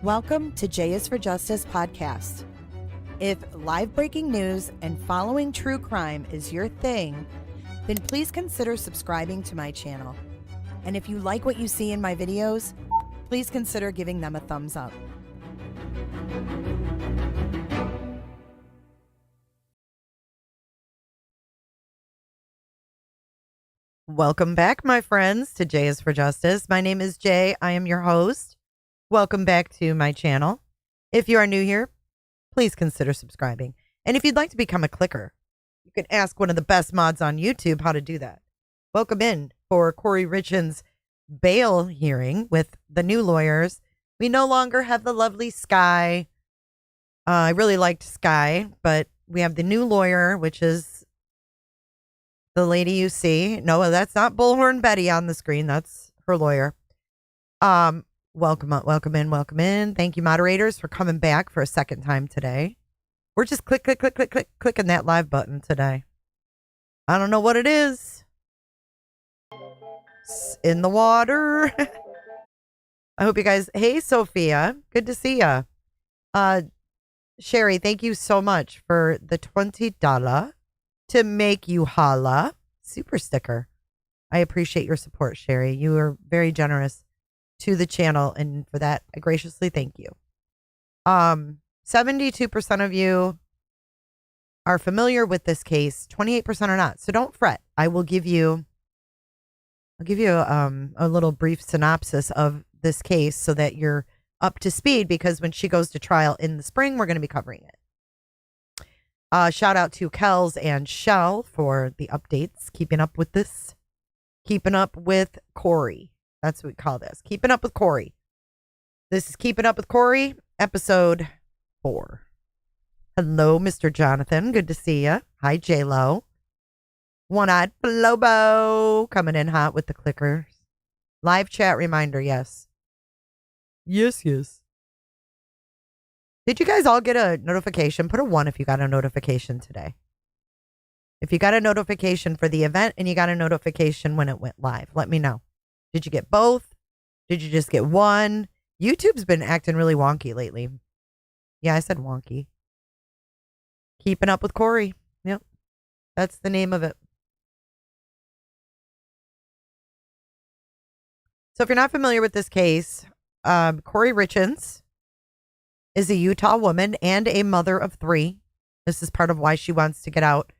Welcome to J is for Justice podcast. If live breaking news and following true crime is your thing, then please consider subscribing to my channel. And if you like what you see in my videos, please consider giving them a thumbs up. Welcome back, my friends, to J is for Justice. My name is Jay. I am your host. Welcome back to my channel. If you are new here, please consider subscribing. And if you'd like to become a clicker, you can ask one of the best mods on YouTube how to do that. Welcome in for Kouri Richins' bail hearing with the new lawyers. We no longer have the lovely Sky. I really liked Sky, but we have the new lawyer, which is the lady you see. No, that's not Bullhorn Betty on the screen. That's her lawyer. Welcome in. Thank you, moderators, for coming back for a second time today. We're just clicking that live button today. I don't know what it is. It's in the water. I hope you guys. Hey, Sophia. Good to see ya. Sherry, thank you so much for the $20 to make you holla super sticker. I appreciate your support, Sherry. You are very generous to the channel, and for that I graciously thank you. 72% of you are familiar with this case, 28% are not, so don't fret. I'll give you a little brief synopsis of this case so that you're up to speed, because when she goes to trial in the spring, we're going to be covering it. Shout out to Kells and Shell for the updates, keeping up with this, keeping up with Kouri. That's what we call this. Keeping up with Kouri. This is Keeping Up with Kouri, episode 4. Hello, Mr. Jonathan. Good to see you. Hi, J-Lo. One-eyed Flobo coming in hot with the clickers. Live chat reminder, yes. Yes. Did you guys all get a notification? Put a 1 if you got a notification today. If you got a notification for the event and you got a notification when it went live, let me know. Did you get both? Did you just get one? YouTube's been acting really wonky lately. Yeah, I said wonky. Keeping Up with Kouri. Yep. That's the name of it. So if you're not familiar with this case, Kouri Richins is a Utah woman and a mother of 3. This is part of why she wants to get out.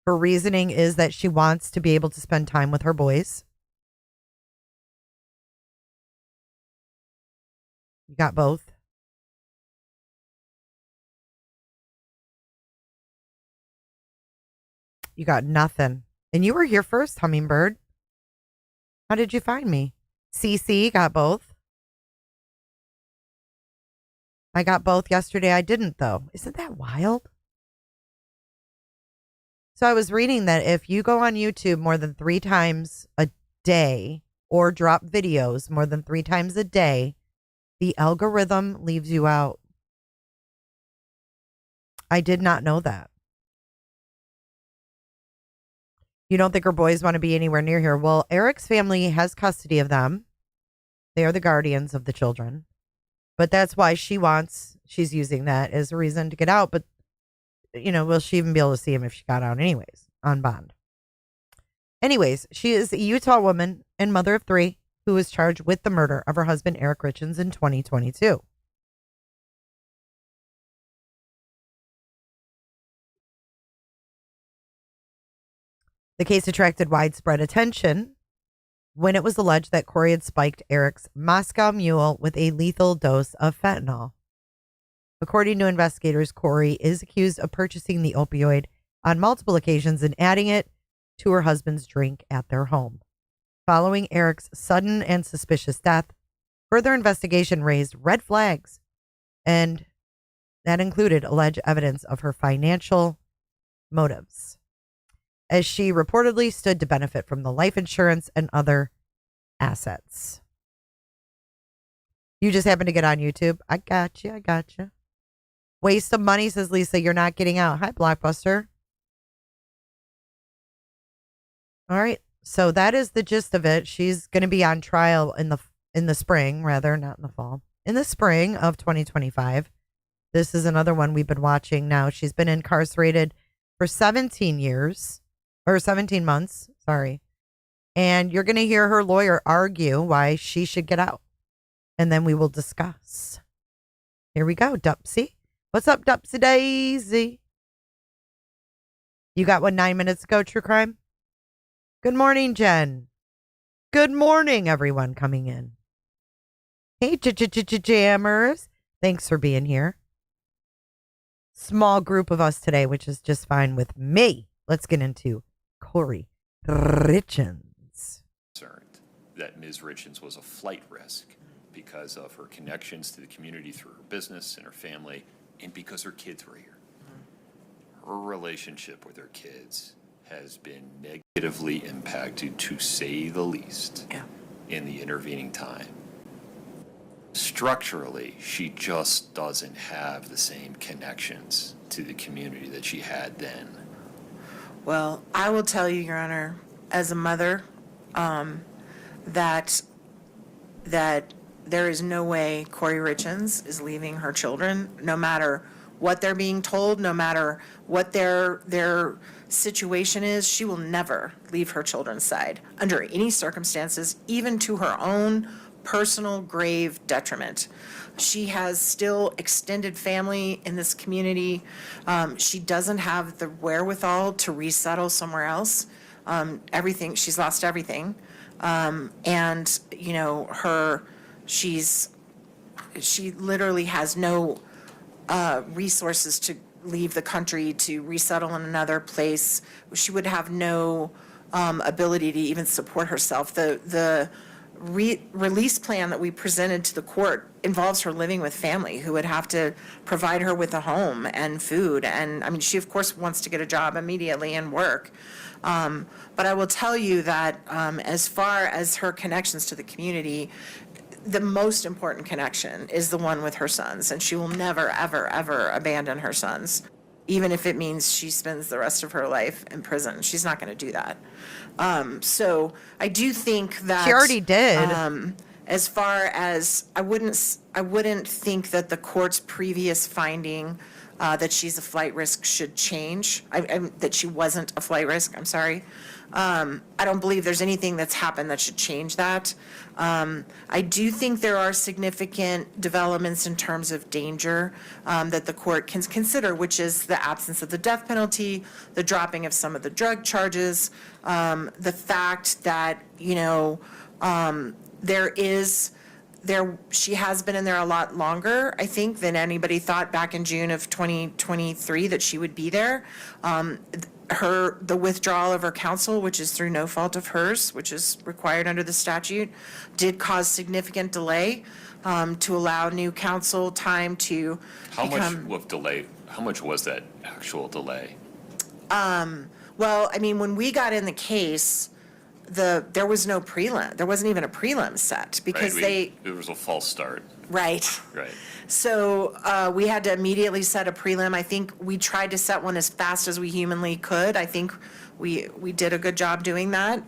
Her reasoning is that she wants to be able to spend time with her boys. You got both? You got nothing. And you were here first, Hummingbird. How did you find me? CC got both. I got both yesterday. I didn't, though. Isn't that wild? So I was reading that if you go on YouTube more than 3 times a day or drop videos more than 3 times a day, the algorithm leaves you out. I did not know that. You don't think her boys want to be anywhere near here? Well, Eric's family has custody of them. They are the guardians of the children. But that's why she's using that as a reason to get out. But, will she even be able to see him if she got out anyways, on bond? Anyways, she is a Utah woman and mother of 3 who was charged with the murder of her husband, Eric Richins, in 2022. The case attracted widespread attention when it was alleged that Kouri had spiked Eric's Moscow Mule with a lethal dose of fentanyl. According to investigators, Kouri is accused of purchasing the opioid on multiple occasions and adding it to her husband's drink at their home. Following Eric's sudden and suspicious death, further investigation raised red flags, and that included alleged evidence of her financial motives, as she reportedly stood to benefit from the life insurance and other assets. You just happened to get on YouTube? I got you. Waste of money, says Lisa. You're not getting out. Hi, Blockbuster. All right. So that is the gist of it. She's going to be on trial in the spring, rather, not in the fall. in the spring of 2025. This is another one we've been watching now. She's been incarcerated for 17 years, or 17 months, sorry. And you're going to hear her lawyer argue why she should get out. And then we will discuss. Here we go, Dupsy. What's up, Dupsy Daisy? You got one 9 minutes ago, True Crime? Good morning, Jen. Good morning, everyone coming in. Hey, jammers. Thanks for being here. Small group of us today, which is just fine with me. Let's get into Kouri Richins. Concerned that Ms. Richins was a flight risk because of her connections to the community through her business and her family, and because her kids were here. Her relationship with her kids has been negatively impacted, to say the least, in the intervening time. Structurally, she just doesn't have the same connections to the community that she had then. Well, I will tell you, Your Honor, as a mother, that there is no way Kouri Richins is leaving her children, no matter what they're being told, no matter what their situation is. She will never leave her children's side under any circumstances, even to her own personal grave detriment. She has still extended family in this community. She doesn't have the wherewithal to resettle somewhere else. She's lost everything. And, you know, she literally has no resources to leave the country to resettle in another place. She would have no ability to even support herself. The release plan that we presented to the court involves her living with family who would have to provide her with a home and food. And I mean, she of course wants to get a job immediately and work. But I will tell you that as far as her connections to the community, the most important connection is the one with her sons, and she will never, ever, ever abandon her sons, even if it means she spends the rest of her life in prison. She's not going to do that. So I do think that She already did. As far as I wouldn't think that the court's previous finding that she's a flight risk should change. That she wasn't a flight risk. I'm sorry. I don't believe there's anything that's happened that should change that. I do think there are significant developments in terms of danger that the court can consider, which is the absence of the death penalty, the dropping of some of the drug charges, the fact that, you know, she has been in there a lot longer, I think, than anybody thought back in June of 2023 that she would be there. The withdrawal of her counsel, which is through no fault of hers, which is required under the statute, did cause significant delay to allow new counsel time to become. How much was that actual delay? Well, I mean, when we got in the case, there was no prelim. There wasn't even a prelim set because it was a false start. Right. Right. So we had to immediately set a prelim. I think we tried to set one as fast as we humanly could. I think we did a good job doing that.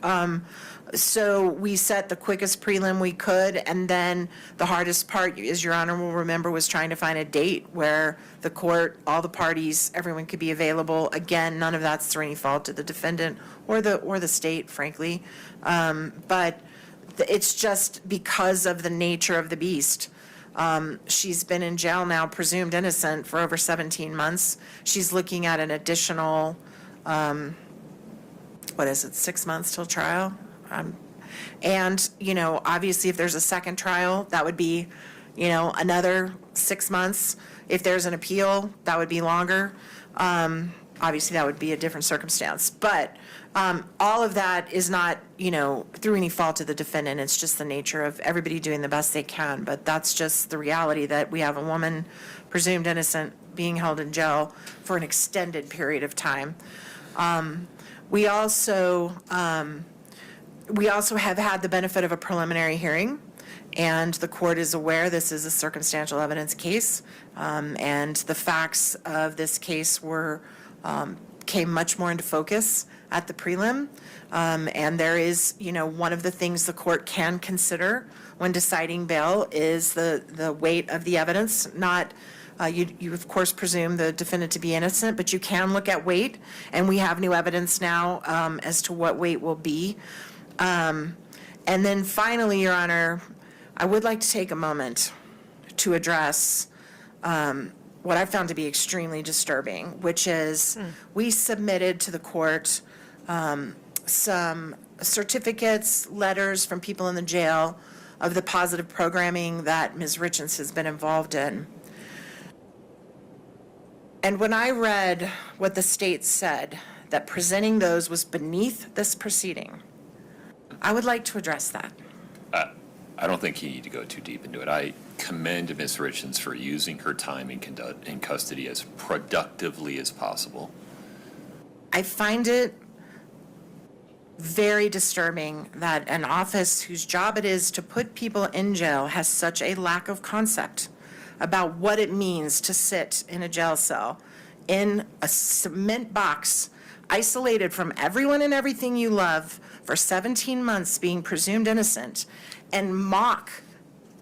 So we set the quickest prelim we could, and then the hardest part, as Your Honor will remember, was trying to find a date where the court, all the parties, everyone could be available. Again, none of that's through any fault of the defendant or the state, frankly. But it's just because of the nature of the beast. She's been in jail now, presumed innocent, for over 17 months. She's looking at an additional, 6 months till trial? And, you know, obviously if there's a second trial, that would be, you know, another 6 months. If there's an appeal, that would be longer. Obviously that would be a different circumstance. But all of that is not, you know, through any fault of the defendant. It's just the nature of everybody doing the best they can. But that's just the reality, that we have a woman presumed innocent being held in jail for an extended period of time. We also have had the benefit of a preliminary hearing, and the court is aware this is a circumstantial evidence case, and the facts of this case came much more into focus at the prelim. And there is, one of the things the court can consider when deciding bail is the weight of the evidence. Not, you of course presume the defendant to be innocent, but you can look at weight, and we have new evidence now as to what weight will be. And then finally, Your Honor, I would like to take a moment to address what I found to be extremely disturbing, which is we submitted to the court some certificates, letters from people in the jail of the positive programming that Ms. Richins has been involved in. And when I read what the state said, that presenting those was beneath this proceeding, I would like to address that. I don't think you need to go too deep into it. I commend Ms. Richins for using her time in custody as productively as possible. I find it very disturbing that an office whose job it is to put people in jail has such a lack of concept about what it means to sit in a jail cell in a cement box, isolated from everyone and everything you love for 17 months, being presumed innocent, and mock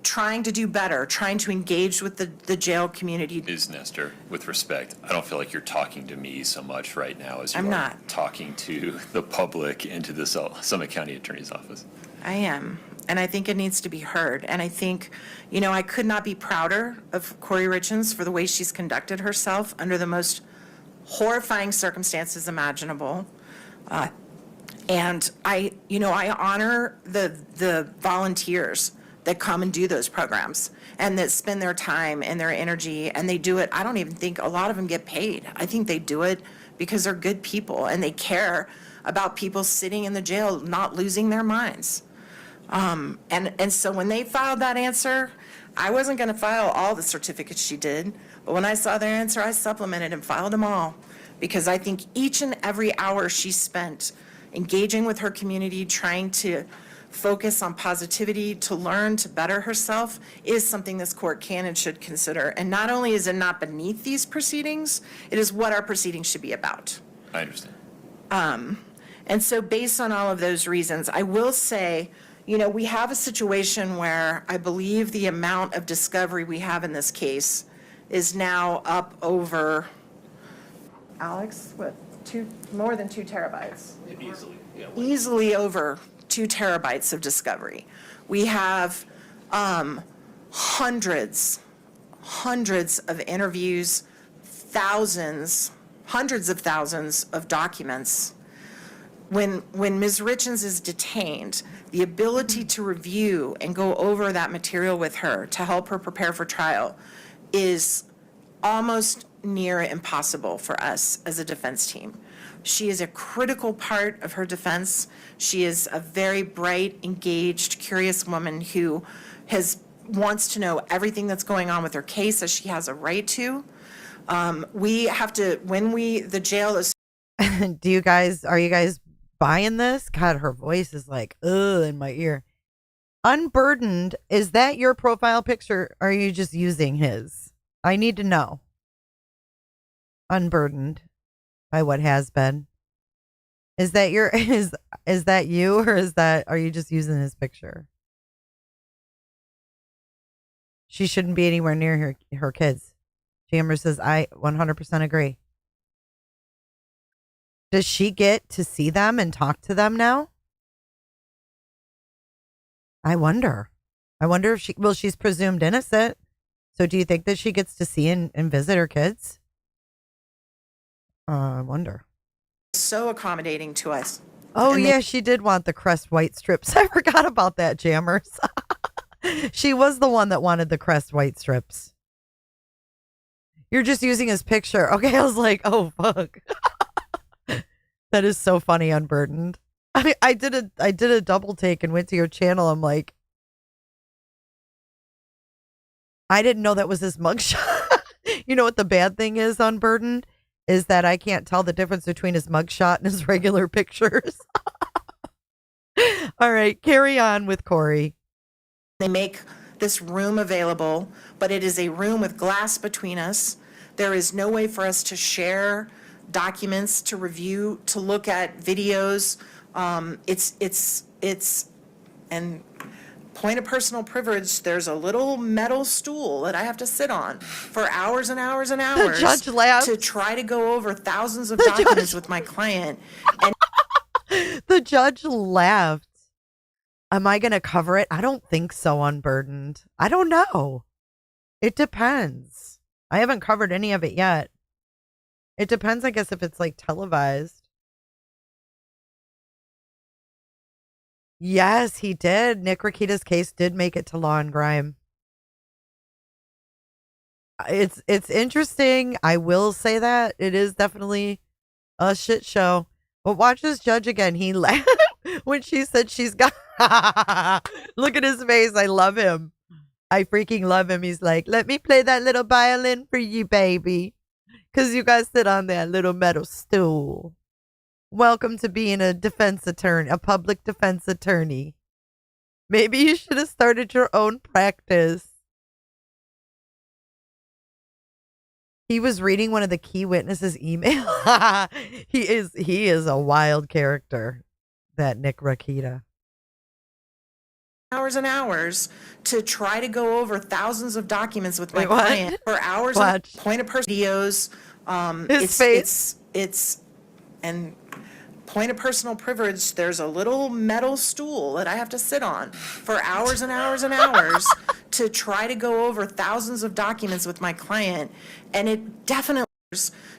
trying to do better, trying to engage with the jail community. Ms. Nestor, with respect, I don't feel like you're talking to me so much right now as you I'm are not. talking to the public and to the Summit County Attorney's Office. I am, and I think it needs to be heard. And I think, I could not be prouder of Kouri Richins for the way she's conducted herself under the most horrifying circumstances imaginable. And I honor the volunteers that come and do those programs and that spend their time and their energy, and they do it. I don't even think a lot of them get paid. I think they do it because they're good people and they care about people sitting in the jail not losing their minds. And so when they filed that answer, I wasn't going to file all the certificates she did, but when I saw their answer, I supplemented and filed them all, because I think each and every hour she spent engaging with her community, trying to focus on positivity, to learn, to better herself, is something this court can and should consider. And not only is it not beneath these proceedings, it is what our proceedings should be about. I understand. And so based on all of those reasons, I will say, we have a situation where I believe the amount of discovery we have in this case is now up over, Alex, more than 2 terabytes? Easily, yeah. Easily over 2 terabytes of discovery. We have hundreds of interviews, hundreds of thousands of documents. When Ms. Richins is detained, the ability to review and go over that material with her to help her prepare for trial is almost near impossible for us as a defense team. She is a critical part of her defense. She is a very bright, engaged, curious woman who wants to know everything that's going on with her case, as she has a right to. We have to, the jail is. Are you guys buying this? God, her voice is like, ugh, in my ear. Unburdened, is that your profile picture? Or are you just using his? I need to know. Unburdened by what has been. Is that is that you, or are you just using his picture? She shouldn't be anywhere near her kids. Jammer says, I 100% agree. Does she get to see them and talk to them now? I wonder if she's presumed innocent. So do you think that she gets to see and visit her kids? I wonder. So accommodating to us. Oh, yeah, she did want the Crest white strips. I forgot about that, Jammers. She was the one that wanted the Crest white strips. You're just using his picture. Okay, I was like, oh, fuck. That is so funny, Unburdened. I did a double take and went to your channel. I'm like, I didn't know that was his mugshot. You know what the bad thing is, Unburdened? Is that I can't tell the difference between his mugshot and his regular pictures. All right, carry on with Kouri. They make this room available, but it is a room with glass between us. There is no way for us to share documents to review, to look at videos. And point of personal privilege, there's a little metal stool that I have to sit on for hours and hours and hours. judge laughed. To try to go over thousands of documents with my client. And The judge laughed. Am I going to cover it? I don't think so, Unburdened. I don't know. It depends. I haven't covered any of it yet. It depends, I guess, if it's like televised. Yes, he did. Nick Rakita's case did make it to Law and Grime. It's interesting. I will say that. It is definitely a shit show. But watch this judge again. He laughed when she said she's got... Look at his face. I love him. I freaking love him. He's like, let me play that little violin for you, baby. Because you guys sit on that little metal stool. Welcome to being a defense attorney, a public defense attorney. Maybe you should have started your own practice. He was reading one of the key witnesses' email. He is a wild character, that Nick Rakita. hours and hours to try to go over thousands of documents with my Wait, what? client for hours. Watch. Point of person videos. His face. And point of personal privilege, there's a little metal stool that I have to sit on for hours and hours and hours to try to go over thousands of documents with my client. And it definitely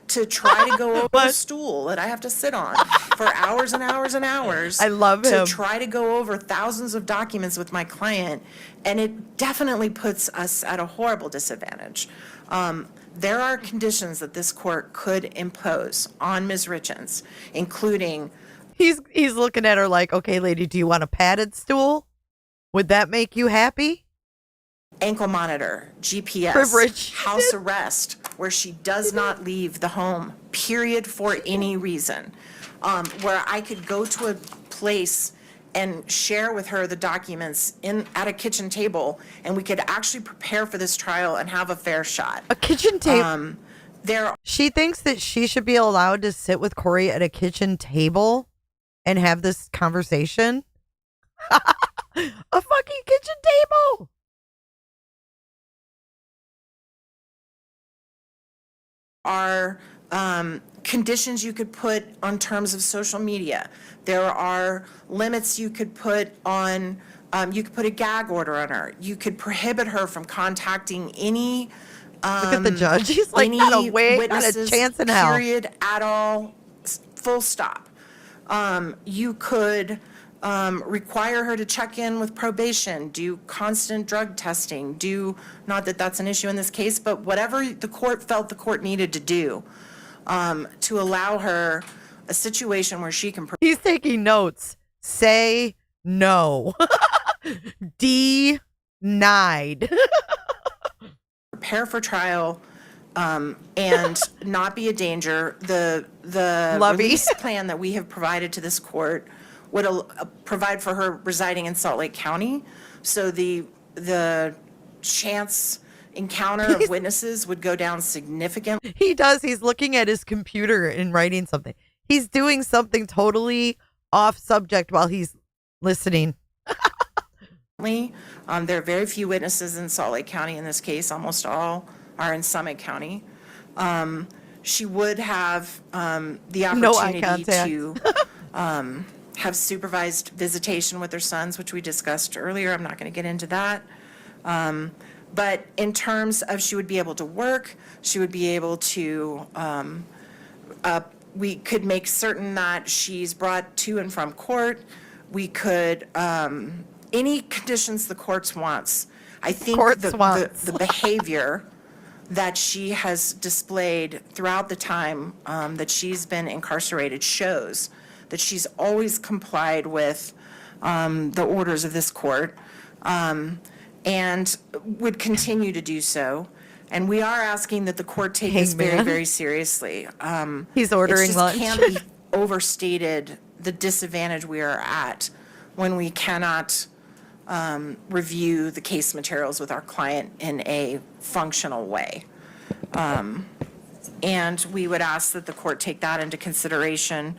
to try to go over a stool that I have to sit on for hours and hours and hours. I love him. To try to go over thousands of documents with my client. And it definitely puts us at a horrible disadvantage. There are conditions that this court could impose on Ms. Richins, including... He's looking at her like, okay, lady, do you want a padded stool? Would that make you happy? Ankle monitor, GPS, Privilege. house arrest, where she does not leave the home, period, for any reason. Where I could go to a place and share with her the documents at a kitchen table, and we could actually prepare for this trial and have a fair shot. A kitchen table? She thinks that she should be allowed to sit with Kouri at a kitchen table and have this conversation? A fucking kitchen table! Are conditions you could put on terms of social media. There are limits you could put on, you could put a gag order on her. You could prohibit her from contacting any Look at the judge. He's like, not a way, not a chance in hell. Period, at all, full stop. You could require her to check in with probation, do constant drug testing, not that that's an issue in this case, but whatever the court felt the court needed to do to allow her a situation where she can... He's taking notes. Say no. Denied. Prepare for trial and not be a danger. The release plan that we have provided to this court would provide for her residing in Salt Lake County. So the chance encounter of witnesses would go down significantly. He does. He's looking at his computer and writing something. He's doing something totally off subject while he's listening. There are very few witnesses in Salt Lake County in this case. Almost all are in Summit County. She would have the opportunity to have supervised visitation with their sons, which we discussed earlier. I'm not going to get into that. But in terms of she would be able to work, she would be able to, we could make certain that she's brought to and from court. We could, any conditions the courts wants. I think the behavior that she has displayed throughout the time that she's been incarcerated shows that she's always complied with the orders of this court and would continue to do so. And we are asking that the court take this very, very seriously. He's ordering lunch. It can't be overstated the disadvantage we are at when we cannot review the case materials with our client in a functional way. And we would ask that the court take that into consideration.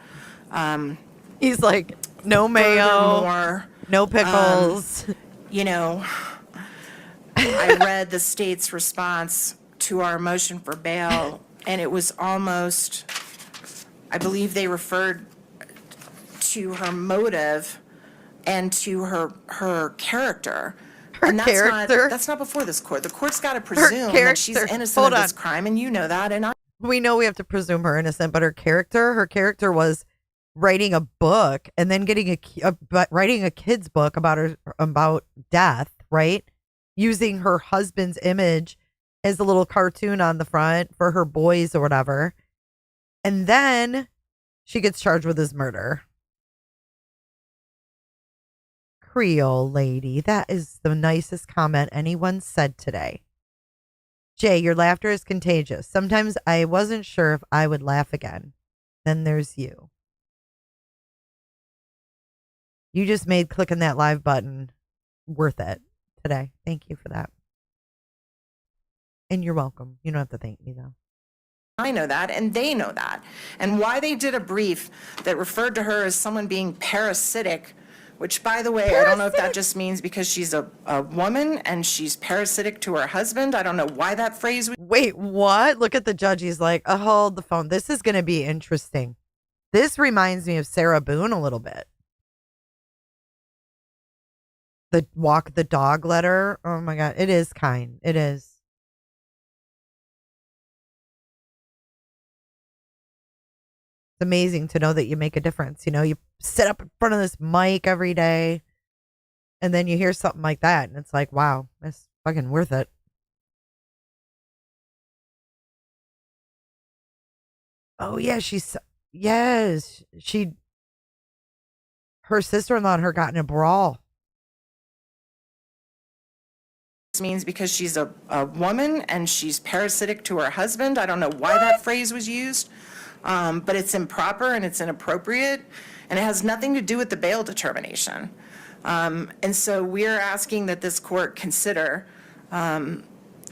He's like, no mayo, Furthermore, no pickles. you know, I read the state's response to our motion for bail, and it was almost, I believe they referred to her motive and to her character. And that's character? that's not before this court. The court's got to presume that she's character. innocent Hold of this on. crime, and you know that, and I. We know we have to presume her innocent, but her character was writing a book and then getting writing a kid's book about death, right? Using her husband's image as a little cartoon on the front for her boys or whatever. And then she gets charged with his murder. Creole lady, that is the nicest comment anyone said today. Jay, your laughter is contagious. Sometimes I wasn't sure if I would laugh again. Then there's you. You just made clicking that live button worth it today. Thank you for that. And you're welcome. You don't have to thank me, though. I know that, and they know that. And why they did a brief that referred to her as someone being parasitic, which, by the way, I don't know if that just means because she's a woman and she's parasitic to her husband. I don't know why that phrase was. Wait, what? Look at the judge. He's like, oh, hold the phone. This is going to be interesting. This reminds me of Sarah Boone a little bit. The walk the dog letter. Oh, my God. It is kind. It is. It's amazing to know that you make a difference. You know, you sit up in front of this mic every day and then you hear something like that and it's like, wow, that's fucking worth it. Oh yeah, her sister-in-law and her got in a brawl. This means because she's a woman and she's parasitic to her husband. I don't know why that phrase was used. But it's improper and it's inappropriate, and it has nothing to do with the bail determination. And so we're asking that this court consider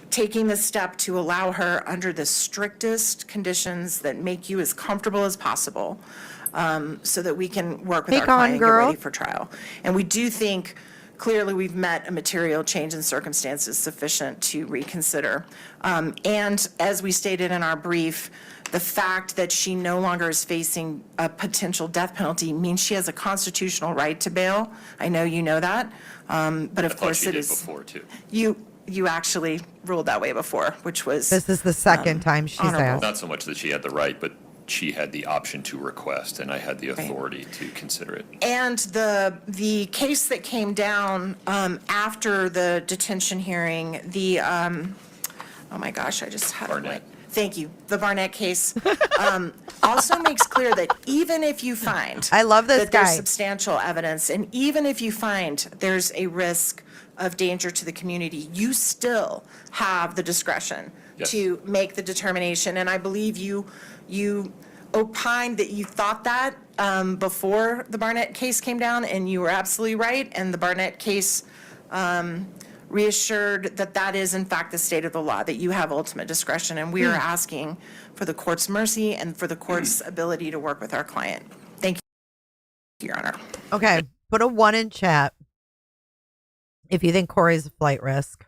taking the step to allow her under the strictest conditions that make you as comfortable as possible, so that we can work with our client and get ready for trial. And we do think clearly we've met a material change in circumstances sufficient to reconsider. And as we stated in our brief, the fact that she no longer is facing a potential death penalty means she has a constitutional right to bail. I know you know that, but of course it is. Before too. You actually ruled that way before, which was. This is the second time she's honorable. asked. Not so much that she had the right, but she had the option to request, and I had the authority to consider it. And the case that came down after the detention hearing, oh my gosh, I just had Barnett. Thank you. The Barnett case also makes clear that even if you find I love this that there's guy. substantial evidence, and even if you find there's a risk of danger to the community, you still have the discretion Yes. to make the determination. And I believe you opined that you thought that before the Barnett case came down, and you were absolutely right. And the Barnett case reassured that that is in fact the state of the law, that you have ultimate discretion, and we are asking for the court's mercy and for the court's ability to work with our client. Thank you, Your Honor. Okay, put a 1 in chat if you think Kouri's a flight risk.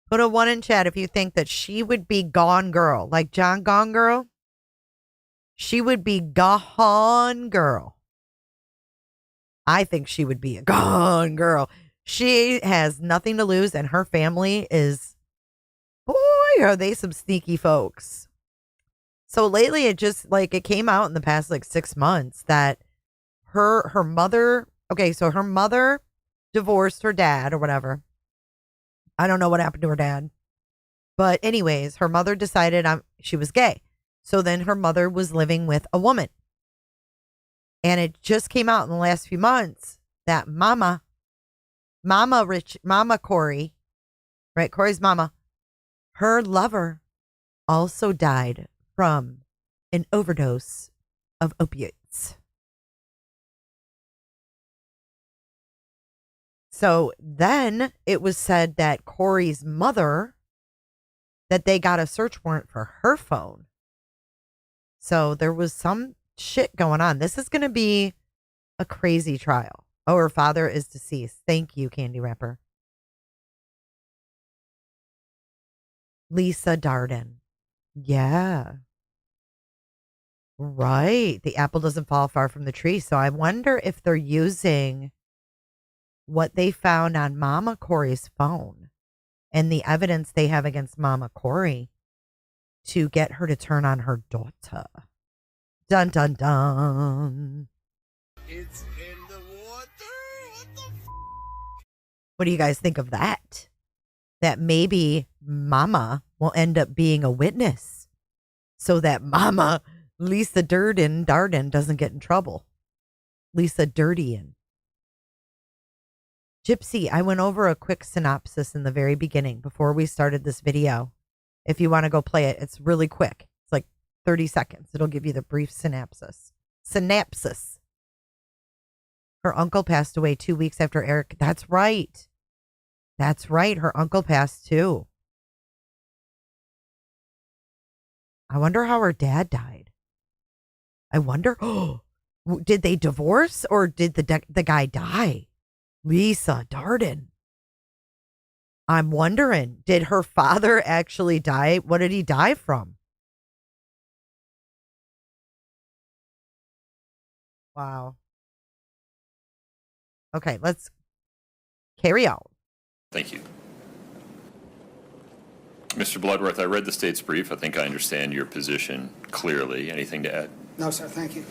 Put a 1 in chat if you think that she would be Gone Girl, like John Gone Girl. She would be Gone Girl. I think she would be a Gone Girl. She has nothing to lose, and her family is, boy, are they some sneaky folks. So lately, it came out in the past 6 months that her mother, okay, so her mother divorced her dad or whatever. I don't know what happened to her dad. But anyways, her mother decided she was gay. So then her mother was living with a woman. And it just came out in the last few months that Mama Kouri, right? Kouri's mama, her lover also died from an overdose of opiates. So then it was said that Kouri's mother that they got a search warrant for her phone. So there was some shit going on. This is going to be a crazy trial. Oh, her father is deceased. Thank you, Candy Wrapper. Lisa Darden. Yeah. Right. The apple doesn't fall far from the tree. So I wonder if they're using what they found on Mama Kouri's phone and the evidence they have against Mama Kouri to get her to turn on her daughter. Dun, dun, dun. It's in the water. What the What do you guys think of that? That maybe Mama will end up being a witness so that Mama Lisa Darden doesn't get in trouble. Lisa Dirtian. Gypsy, I went over a quick synopsis in the very beginning before we started this video. If you want to go play it, it's really quick. It's like 30 seconds. It'll give you the brief synopsis. Her uncle passed away 2 weeks after Eric. That's right. That's right. Her uncle passed too. I wonder how her dad died. I wonder, did they divorce or did the guy die? Lisa Darden. I'm wondering, did her father actually die? What did he die from? Wow. Okay, let's carry on. Thank you. Mr. Bloodworth, I read the state's brief. I think I understand your position clearly. Anything to add? No, sir, thank you.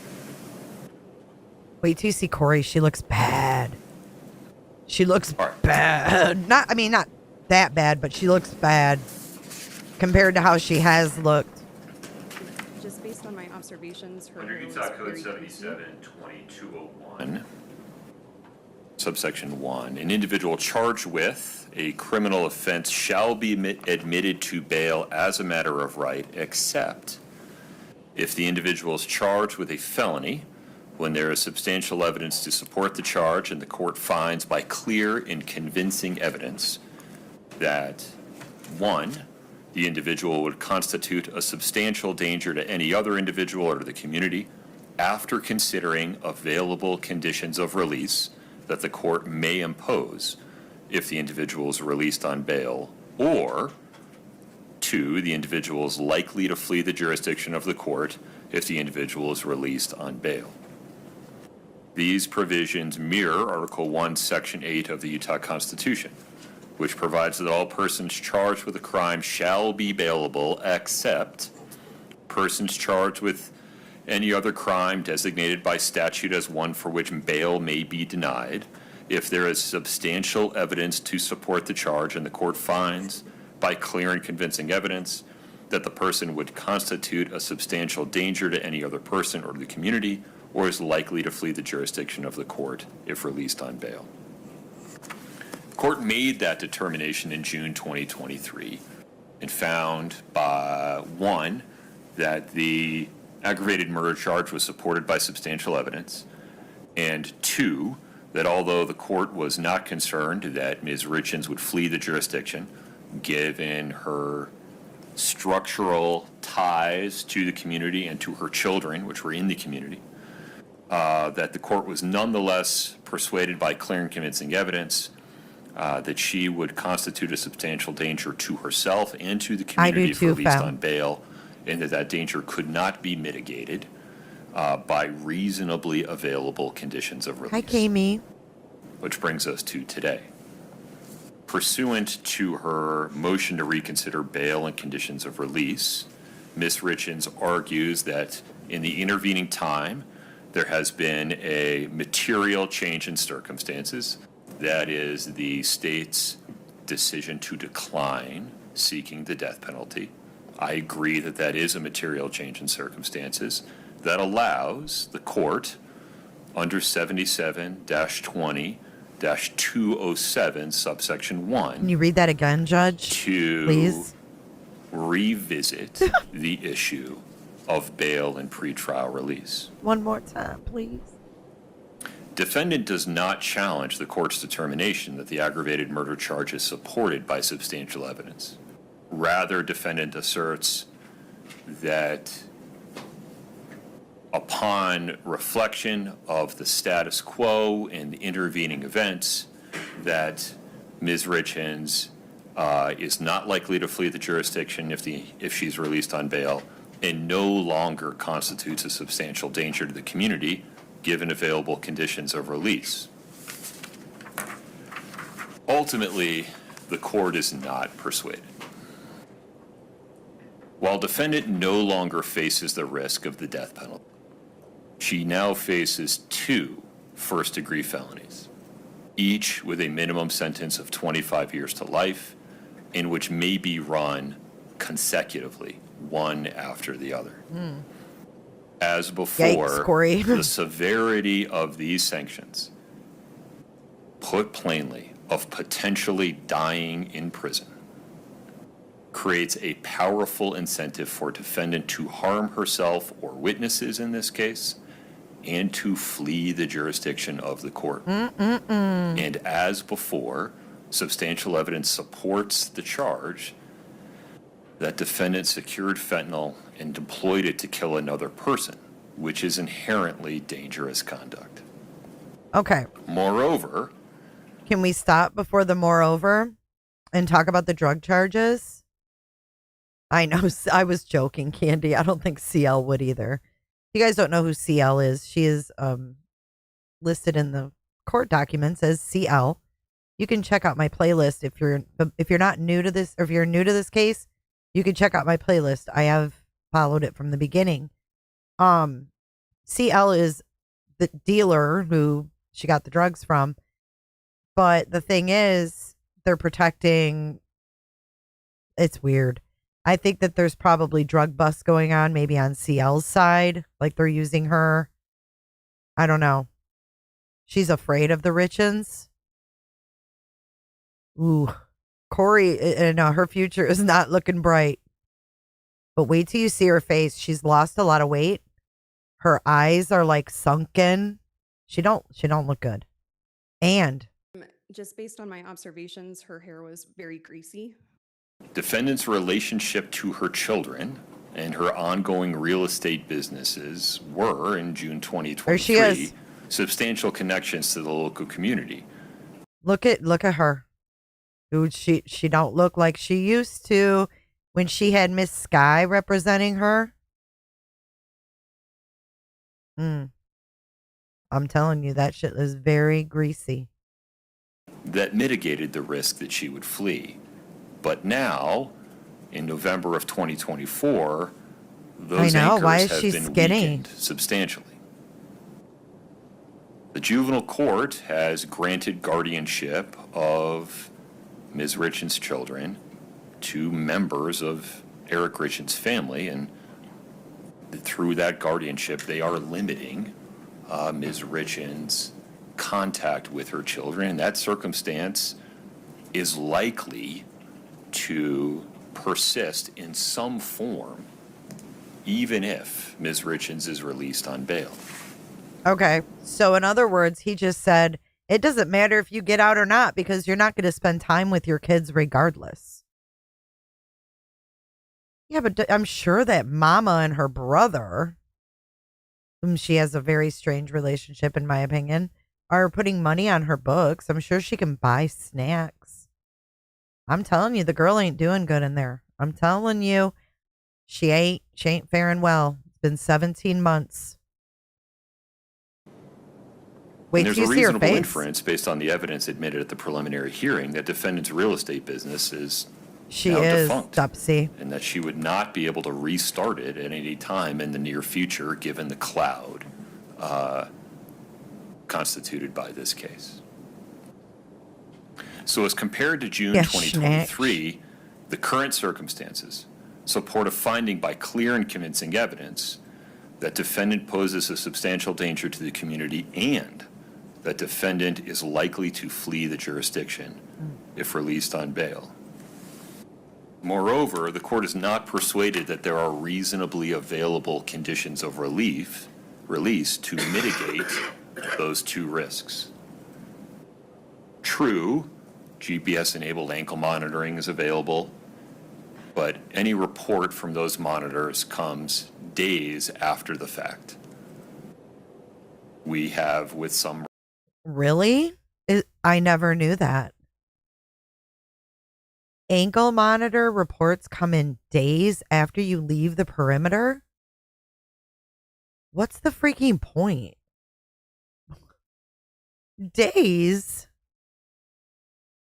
Wait till you see Kouri. She looks bad. She looks All right. bad. Not that bad, but she looks bad compared to how she has looked. Just based on my observations, her Under hair was Utah Code very 77-2201, subsection 1, an individual charged with a criminal offense shall be admitted to bail as a matter of right, except if the individual is charged with a felony when there is substantial evidence to support the charge and the court finds by clear and convincing evidence that, 1, the individual would constitute a substantial danger to any other individual or to the community after considering available conditions of release that the court may impose if the individual is released on bail, or 2, the individual is likely to flee the jurisdiction of the court if the individual is released on bail. These provisions mirror Article 1, Section 8 of the Utah Constitution, which provides that all persons charged with a crime shall be bailable except persons charged with any other crime designated by statute as one for which bail may be denied if there is substantial evidence to support the charge and the court finds by clear and convincing evidence that the person would constitute a substantial danger to any other person or to the community or is likely to flee the jurisdiction of the court if released on bail. The court made that determination in June 2023 and found, by 1, that the aggravated murder charge was supported by substantial evidence, and 2, that although the court was not concerned that Ms. Richins would flee the jurisdiction, given her structural ties to the community and to her children, which were in the community, that the court was nonetheless persuaded by clear and convincing evidence that she would constitute a substantial danger to herself and to the community if released on bail, and that danger could not be mitigated by reasonably available conditions of release. Hi, Kami. Which brings us to today. Pursuant to her motion to reconsider bail and conditions of release, Ms. Richins argues that in the intervening time, there has been a material change in circumstances. That is the state's decision to decline seeking the death penalty. I agree that that is a material change in circumstances that allows the court under 77-20-207 subsection 1 Can you read that again, Judge? to Please? revisit the issue of bail and pretrial release. One more time, please. Defendant does not challenge the court's determination that the aggravated murder charge is supported by substantial evidence. Rather, defendant asserts that upon reflection of the status quo and the intervening events, that Ms. Richins is not likely to flee the jurisdiction if she's released on bail, and no longer constitutes a substantial danger to the community given available conditions of release. Ultimately, the court is not persuaded. While defendant no longer faces the risk of the death penalty, she now faces 2 first-degree felonies, each with a minimum sentence of 25 years to life, in which may be run consecutively, one after the other. As before, Yikes, Kouri. the severity of these sanctions, put plainly, of potentially dying in prison, creates a powerful incentive for defendant to harm herself or witnesses in this case, and to flee the jurisdiction of the court. And as before, substantial evidence supports the charge that defendant secured fentanyl and deployed it to kill another person, which is inherently dangerous conduct. Okay. Moreover, Can we stop before the moreover and talk about the drug charges? I know. I was joking, Candy. I don't think CL would either. If you guys don't know who CL is, she is listed in the court documents as CL. You can check out my playlist if you're not new to this, or if you're new to this case, you can check out my playlist. I have followed it from the beginning. CL is the dealer who she got the drugs from. But the thing is, they're protecting. It's weird. I think that there's probably drug busts going on, maybe on CL's side. Like they're using her. I don't know. She's afraid of the Richins. Ooh. Kouri, and her future is not looking bright. But wait till you see her face. She's lost a lot of weight. Her eyes are like sunken. She don't look good. And Just based on my observations, her hair was very greasy. defendant's relationship to her children and her ongoing real estate businesses were, in June There she is. 2023, substantial connections to the local community. look at her. Dude, she don't look like she used to when she had Miss Sky representing her. I'm telling you, that shit is very greasy. That mitigated the risk that she would flee. But now, in November of 2024, those I know. anchors Why is have she been skinny? weakened substantially. The juvenile court has granted guardianship of Ms. Richins' children to members of Eric Richins' family, and through that guardianship, they are limiting Ms. Richins' contact with her children, and that circumstance is likely to persist in some form, even if Ms. Richins is released on bail. Okay. So in other words, he just said, it doesn't matter if you get out or not because you're not going to spend time with your kids regardless. Yeah, but I'm sure that mama and her brother, whom she has a very strange relationship, in my opinion, are putting money on her books. I'm sure she can buy snacks. I'm telling you, the girl ain't doing good in there. I'm telling you, she ain't faring well. It's been 17 months. Wait And till there's a you see her reasonable face. inference based on the evidence admitted at the preliminary hearing that defendant's real estate business is She now is defunct, Dupsy. and that she would not be able to restart it at any time in the near future given the cloud constituted by this case. So as compared to June Yeah, 2023, the current circumstances support a finding by clear and convincing evidence that defendant poses a substantial danger to the community and that defendant is likely to flee the jurisdiction if released on bail. Moreover, the court is not persuaded that there are reasonably available conditions of release to mitigate those two risks. True, GPS-enabled ankle monitoring is available, But any report from those monitors comes days after the fact. We have with some Really? I never knew that. Ankle monitor reports come in days after you leave the perimeter? What's the freaking point? Days?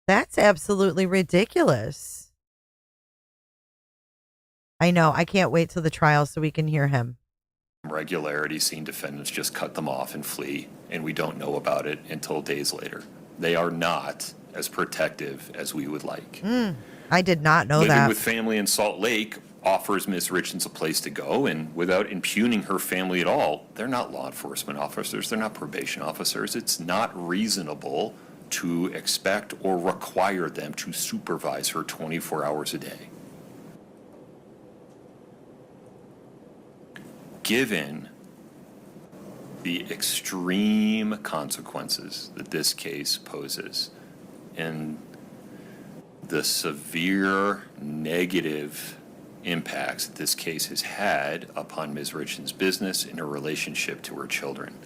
That's absolutely ridiculous. I know. I can't wait till the trial so we can hear him. regularity seen defendants just cut them off and flee, and we don't know about it until days later. They are not as protective as we would like. I did not know Living that. with family in Salt Lake offers Ms. Richins a place to go, and without impugning her family at all, they're not law enforcement officers, they're not probation officers. It's not reasonable to expect or require them to supervise her 24 hours a day. Given the extreme consequences that this case poses and the severe negative impacts that this case has had upon Ms. Richins' business and her relationship to her children,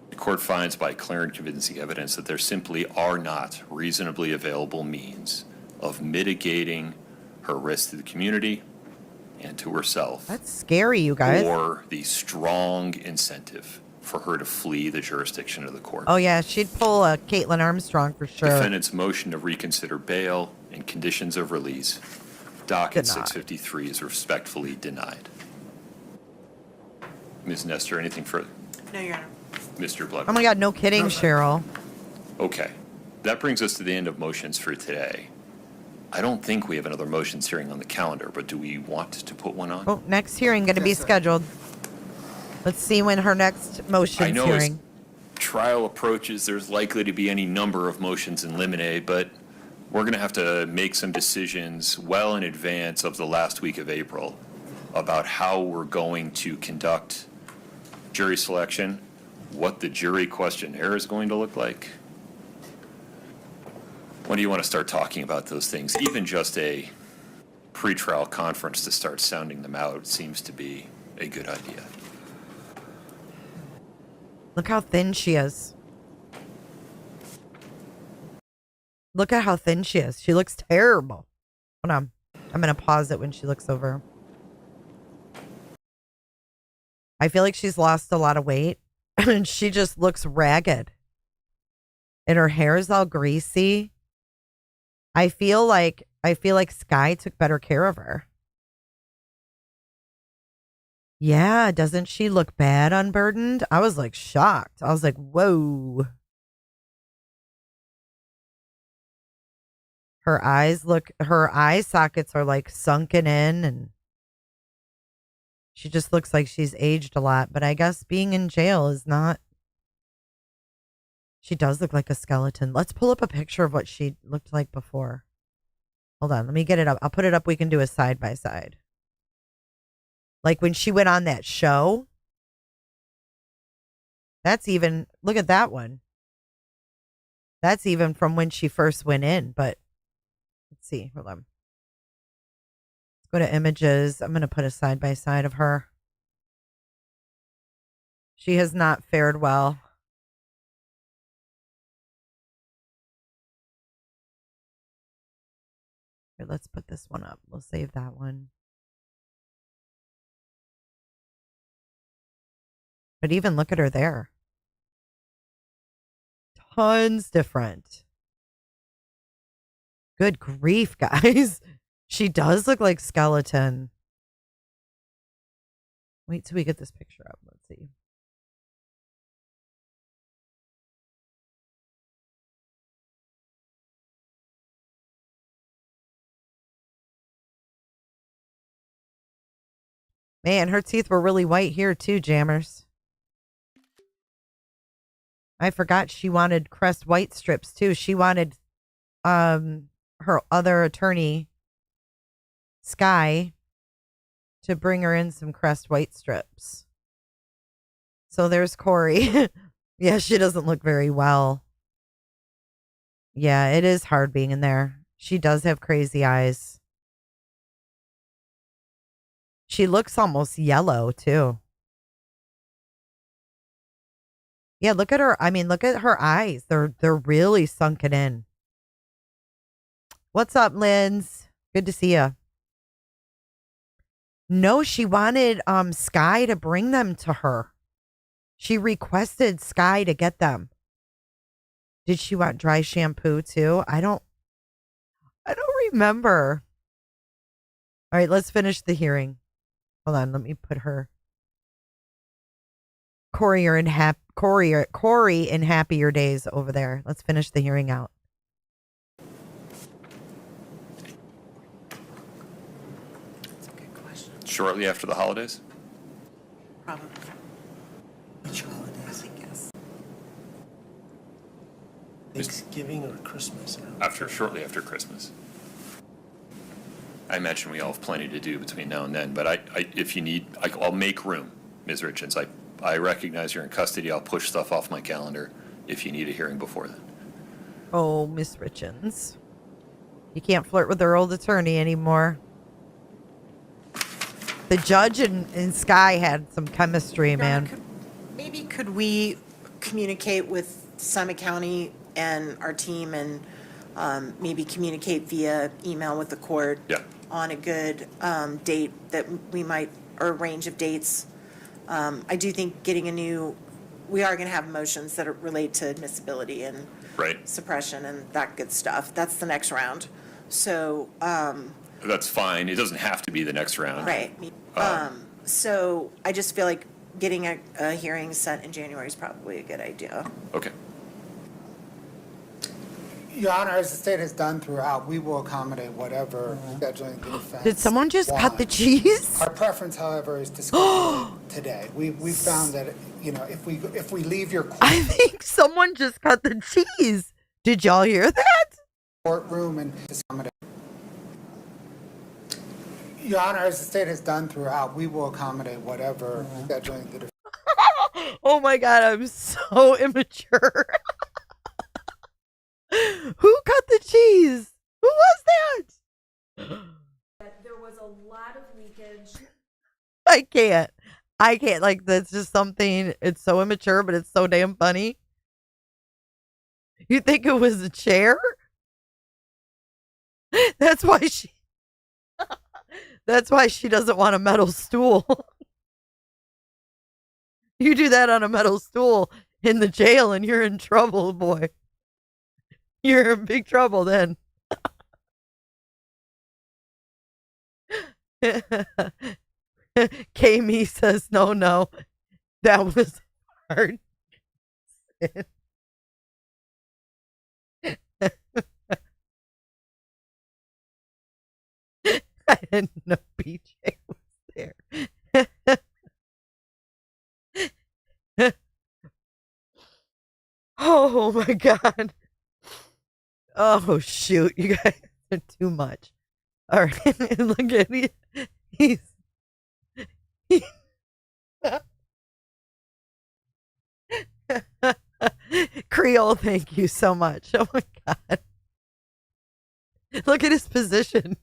the court finds by clear and convincing evidence that there simply are not reasonably available means of mitigating her risk to the community and to herself, That's scary, you guys. or the strong incentive for her to flee the jurisdiction of the court. Oh, yeah. She'd pull a Caitlin Armstrong for sure. Defendant's motion to reconsider bail and conditions of release, docket Denied. 653, is respectfully denied. Ms. Nestor, anything further? No, Your Honor. Mr. Blood? Oh, my God. No kidding, Cheryl. Okay. That brings us to the end of motions for today. I don't think we have another motions hearing on the calendar, but do we want to put one on? Oh, next hearing going to be scheduled. Let's see when her next I motion's know hearing. as trial approaches, there's likely to be any number of motions in limine, but we're going to have to make some decisions well in advance of the last week of April about how we're going to conduct jury selection, what the jury questionnaire is going to look like. When do you want to start talking about those things? Even just a pretrial conference to start sounding them out seems to be a good idea. Look how thin she is. Look at how thin she is. She looks terrible. Hold on. I'm going to pause it when she looks over. I feel like she's lost a lot of weight and she just looks ragged. And her hair is all greasy. I feel like Sky took better care of her. Yeah, doesn't she look bad unburdened? I was like shocked. I was like, whoa. Her eye sockets are like sunken in and she just looks like she's aged a lot. But I guess being in jail is not. She does look like a skeleton. Let's pull up a picture of what she looked like before. Hold on, let me get it up. I'll put it up. We can do a side by side. Like when she went on that show. Look at that one. That's even from when she first went in, but let's see. Hold on. Let's go to images. I'm going to put a side by side of her. She has not fared well. Here, let's put this one up. We'll save that one. But even look at her there. Tons different. Good grief, guys. She does look like skeleton. Wait till we get this picture up. Let's see. Man, her teeth were really white here too, Jammers. I forgot she wanted Crest White strips too. She wanted her other attorney, Sky, to bring her in some Crest White strips. So there's Kouri. Yeah, she doesn't look very well. Yeah, it is hard being in there. She does have crazy eyes. She looks almost yellow too. Yeah, look at her. I mean, look at her eyes. They're really sunken in. What's up, Linz? Good to see you. No, she wanted Sky to bring them to her. She requested Sky to get them. Did she want dry shampoo too? I don't remember. All right, let's finish the hearing. Hold on, let me put her. Kouri in happier days over there. Let's finish the hearing out. That's a good question. Shortly after the holidays? Probably. Which holidays, I guess? Thanksgiving or Christmas? Shortly after Christmas. I imagine we all have plenty to do between now and then, but if you need, I'll make room, Ms. Richins. I recognize you're in custody. I'll push stuff off my calendar if you need a hearing before then. Oh, Miss Richins. You can't flirt with her old attorney anymore. The judge and Sky had some chemistry, man. Maybe could we communicate with Summit County and our team and maybe communicate via email with the court Yeah. on a good date that we might, or a range of dates. I do think we are going to have motions that relate to admissibility and Right. suppression and that good stuff. That's the next round. So, That's fine. It doesn't have to be the next round. right. So I just feel like getting a hearing set in January is probably a good idea. Okay. Your Honor, as the state has done throughout, we will accommodate whatever scheduling the defense Did someone just cut the wants. cheese? Our preference, however, is to schedule it today. We found that, if we leave your I think someone just cut the cheese. Did y'all hear that? courtroom and to accommodate. Your Honor, as the state has done throughout, we will accommodate whatever scheduling the defense. Oh my God, I'm so immature. Who cut the cheese? Who was that? There was a lot of leakage. I can't. Like, that's just something, it's so immature, but it's so damn funny. You think it was a chair? That's why she doesn't want a metal stool. You do that on a metal stool in the jail and you're in trouble, boy. You're in big trouble then. Kami says, no, that was hard. I didn't know BJ was there. Oh my God. Oh shoot, you guys are too much. All right, look at he's Creole, thank you so much. Oh my God. Look at his position.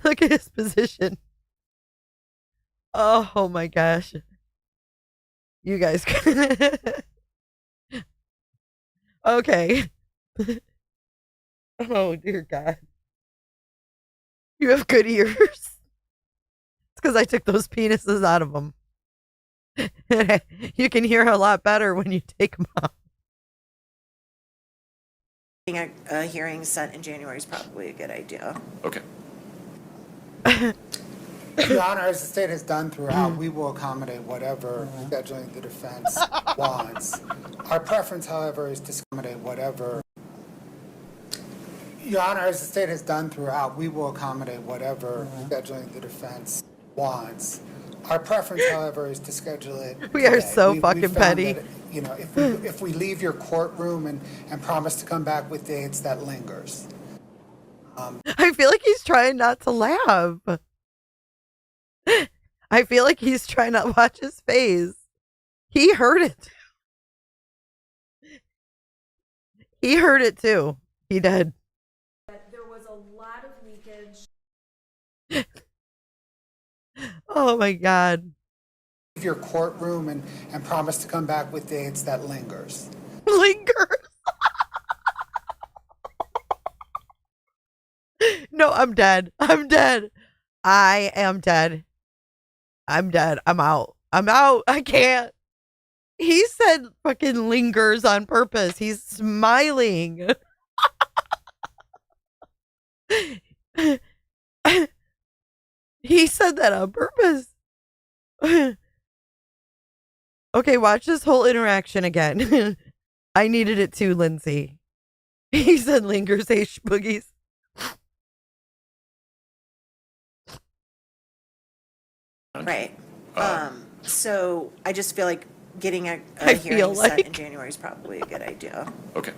Look at his position. Oh my gosh. You guys. Okay. Oh dear God. You have good ears. It's because I took those penises out of them. You can hear a lot better when you take them out. Getting a hearing set in January is probably a good idea. Okay. Your Honor, as the state has done throughout, we will accommodate whatever scheduling the defense wants. Our preference, however, is to accommodate whatever. Your Honor, as the state has done throughout, we will accommodate whatever scheduling the defense wants. Our preference, however, is to schedule it. We are today. so We fucking found petty. that, if we leave your courtroom and promise to come back with dates, that lingers. I feel like he's trying not to laugh. I feel like he's trying not to watch his face. He heard it. He heard it too. He did. There was a lot of leakage. Oh my God. Your courtroom and promise to come back with dates that lingers. Lingers. No, I'm dead. I'm dead. I am dead. I'm dead. I'm out. I'm out. I can't. He said fucking lingers on purpose. He's smiling. He said that on purpose. Okay, watch this whole interaction again. I needed it too, Lindsay. He said lingers, H boogies. Right. So I just feel like getting a I hearing feel set in like- January is probably a good idea. Okay.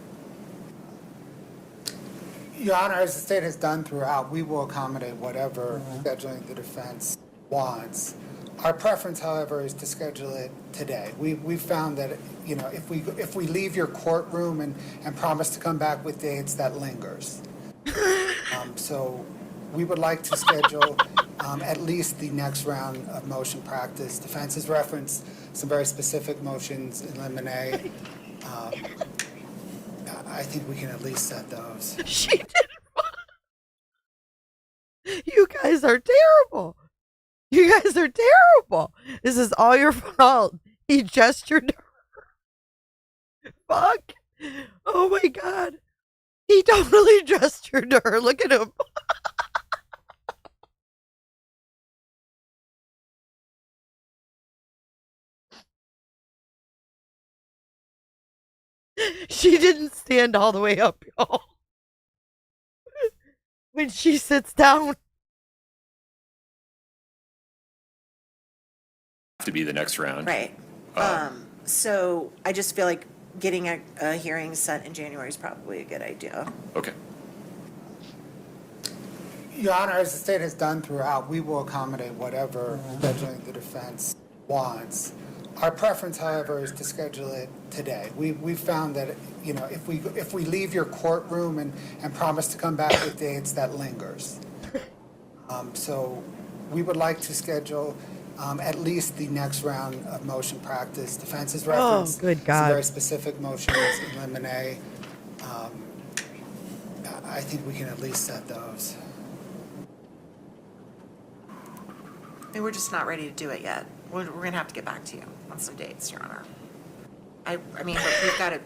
Your Honor, as the state has done throughout, we will accommodate whatever scheduling the defense wants. Our preference, however, is to schedule it today. We found that, you know, if we leave your courtroom and promise to come back with dates, that lingers. So we would like to schedule at least the next round of motion practice. Defense has referenced some very specific motions in limine. I think we can at least set those. She did. You guys are terrible. You guys are terrible. This is all your fault. He gestured to her. Fuck. Oh my God. He totally gestured to her. Look at him. She didn't stand all the way up, y'all. When she sits down. To be the next round. Right. So I just feel like getting a hearing set in January is probably a good idea. Okay. Your Honor, as the state has done throughout, we will accommodate whatever scheduling the defense wants. Our preference, however, is to schedule it today. We found that, you know, if we leave your courtroom and promise to come back with dates, that lingers. So we would like to schedule at least the next round of motion practice. Defense has referenced good some God. very specific motions in limine. I think we can at least set those. And we're just not ready to do it yet. We're going to have to get back to you on some dates, Your Honor. I mean, look,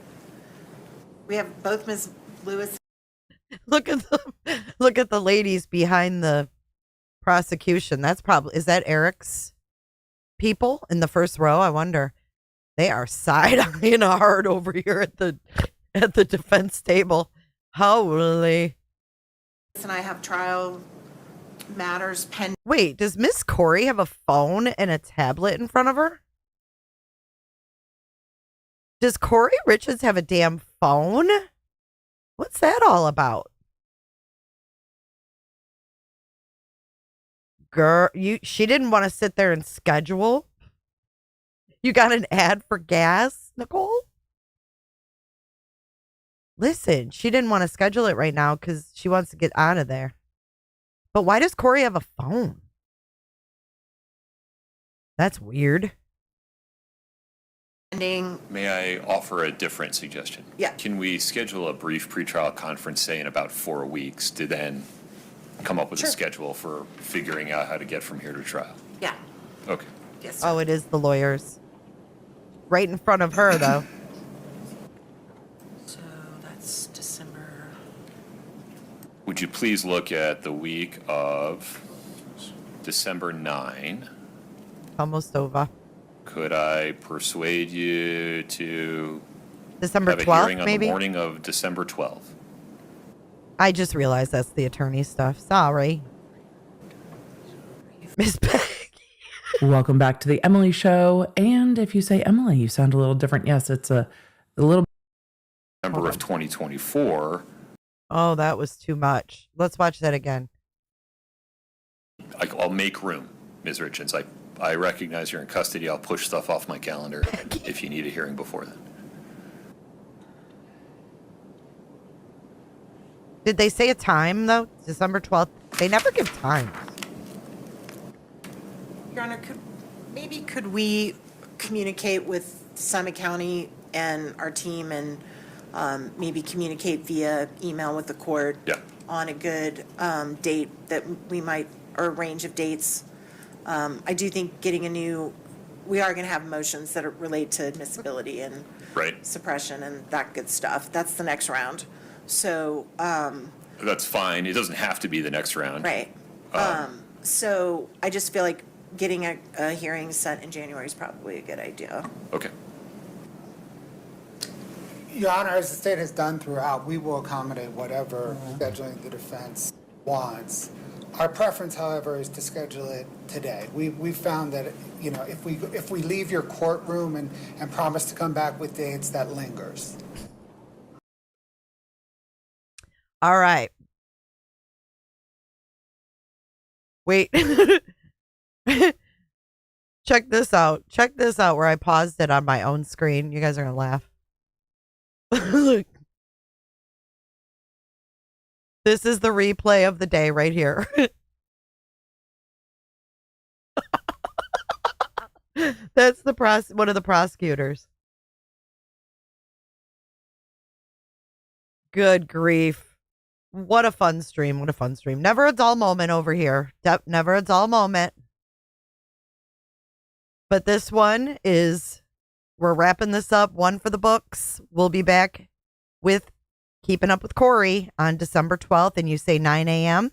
we have both Ms. Lewis. Look at the ladies behind the prosecution. That's probably, is that Eric's people in the first row? I wonder. They are side-eyeing hard over here at the defense table. Holy. And I have trial matters pending. Wait, does Miss Kouri have a phone and a tablet in front of her? Does Kouri Richins have a damn phone? What's that all about? Girl, she didn't want to sit there and schedule. You got an ad for gas, Nicole? Listen, she didn't want to schedule it right now because she wants to get out of there. But why does Kouri have a phone? That's weird. May I offer a different suggestion? Yeah. Can we schedule a brief pretrial conference, say in about 4 weeks, to then come up with a schedule for figuring out how to get from here to trial? Yeah. Okay. Yes. Oh, it is the lawyers. Right in front of her, though. So that's December. Would you please look at the week of December 9? Almost over. Could I persuade you to December have a hearing 12th, on maybe? the morning of December 12th? I just realized that's the attorney stuff. Sorry. Miss Peggy. Welcome back to the Emily Show. And if you say Emily, you sound a little different. Yes, it's a little. December of 2024. Oh, that was too much. Let's watch that again. I'll make room, Ms. Richins. I recognize you're in custody. I'll push stuff off my calendar if you need a hearing before then. Did they say a time, though? December 12th? They never give times. Your Honor, could we communicate with Summit County and our team and maybe communicate via email with the court? Yeah. On a good date that we might, or a range of dates? I do think we are going to have motions that relate to admissibility and Right. suppression and that good stuff. That's the next round. So, That's fine. It doesn't have to be the next round. right. So I just feel like getting a hearing set in January is probably a good idea. Okay. Your Honor, as the state has done throughout, we will accommodate whatever scheduling the defense wants. Our preference, however, is to schedule it today. We found that, you know, if we leave your courtroom and promise to come back with dates, that lingers. All right. Wait. Check this out. Check this out where I paused it on my own screen. You guys are going to laugh. Look. This is the replay of the day right here. That's one of the prosecutors. Good grief. What a fun stream. What a fun stream. Never a dull moment over here. Never a dull moment. But this one is, we're wrapping this up. One for the books. We'll be back with Keeping Up with Kouri on December 12th. And you say 9 a.m.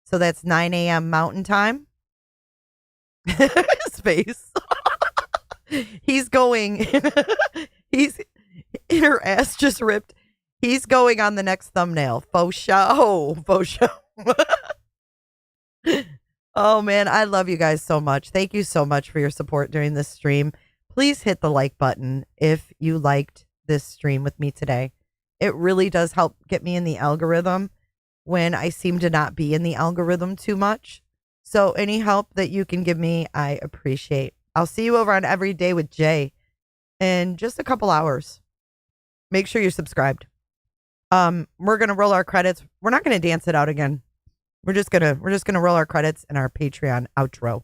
So that's 9 a.m. Mountain Time. His face. He's going. He's, her ass just ripped. He's going on the next thumbnail. Faux show. Faux show. Oh, man. I love you guys so much. Thank you so much for your support during this stream. Please hit the like button if you liked this stream with me today. It really does help get me in the algorithm when I seem to not be in the algorithm too much. So any help that you can give me, I appreciate. I'll see you over on Every Day with Jay in just a couple hours. Make sure you're subscribed. We're gonna roll our credits. We're not gonna dance it out again. We're just gonna roll our credits in our Patreon outro.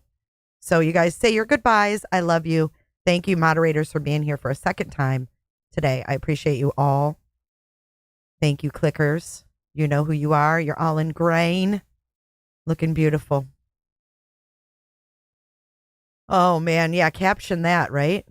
So you guys say your goodbyes. I love you. Thank you, moderators, for being here for a second time today. I appreciate you all. Thank you, clickers. You know who you are. You're all in grain. Looking beautiful. Oh, man. Yeah, caption that, right?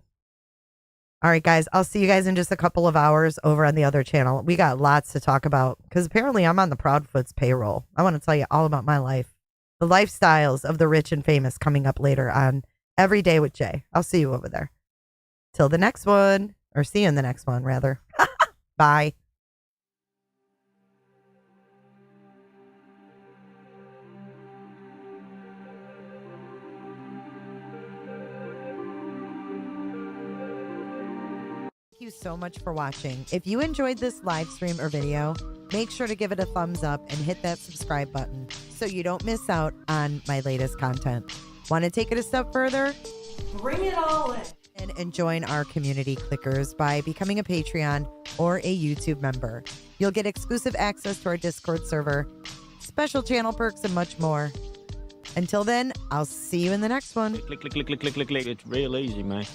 All right, guys. I'll see you guys in just a couple of hours over on the other channel. We got lots to talk about because apparently I'm on the Proudfoots payroll. I want to tell you all about my life. The lifestyles of the rich and famous coming up later on Every Day with Jay. I'll see you over there. Till the next one. Or see you in the next one, rather. Bye. Thank you so much for watching. If you enjoyed this live stream or video, make sure to give it a thumbs up and hit that subscribe button so you don't miss out on my latest content. Want to take it a step further? Bring it all in. And join our community clickers by becoming a Patreon or a YouTube member. You'll get exclusive access to our Discord server, special channel perks, and much more. Until then, I'll see you in the next one. Click. It's real easy, man.